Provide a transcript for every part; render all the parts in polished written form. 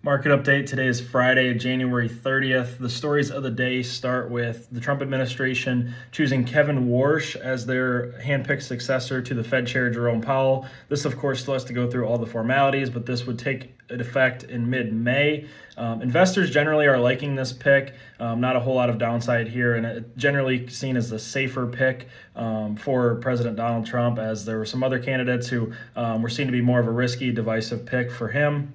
Market update. Today is Friday, January 30th. The stories of the day start with the Trump administration choosing Kevin Warsh as their handpicked successor to the Fed Chair Jerome Powell. This, of course, still has to go through all the formalities, but this would take effect in mid-May. Investors generally are liking this pick. Not a whole lot of downside here, and it's generally seen as the safer pick for President Donald Trump, as there were some other candidates who were seen to be more of a risky, divisive pick for him.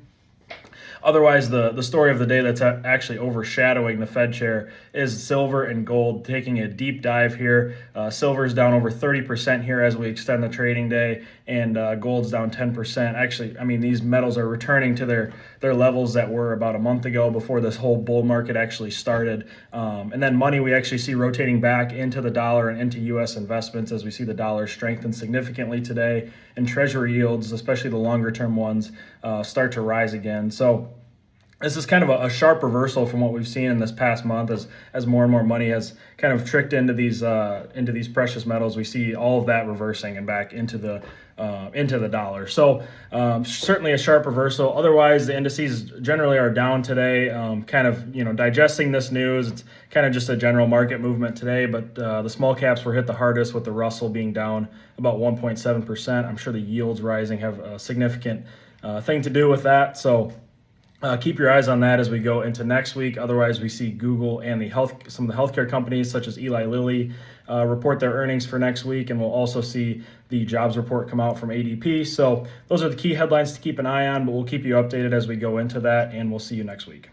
Otherwise, the story of the day that's actually overshadowing the Fed chair is silver and gold taking a deep dive here. Silver is down over 30% here as we extend the trading day, and gold's down 10%. Actually, I mean, these metals are returning to their levels that were about a month ago before this whole bull market actually started. And then money we actually see rotating back into the dollar and into U.S. investments as we see the dollar strengthen significantly today, and Treasury yields, especially the longer term ones, start to rise again. So this is kind of a sharp reversal from what we've seen in this past month, as more and more money has kind of tricked into these precious metals. We see all of that reversing and back into the dollar. So certainly a sharp reversal. Otherwise, the indices generally are down today, kind of digesting this news. It's kind of just a general market movement today, but the small caps were hit the hardest, with the Russell being down about 1.7%. I'm sure the yields rising have a significant thing to do with that. So keep your eyes on that as we go into next week. Otherwise, we see Google and some of the healthcare companies such as Eli Lilly report their earnings for next week, and we'll also see the jobs report come out from ADP. So those are the key headlines to keep an eye on, but we'll keep you updated as we go into that, and we'll see you next week.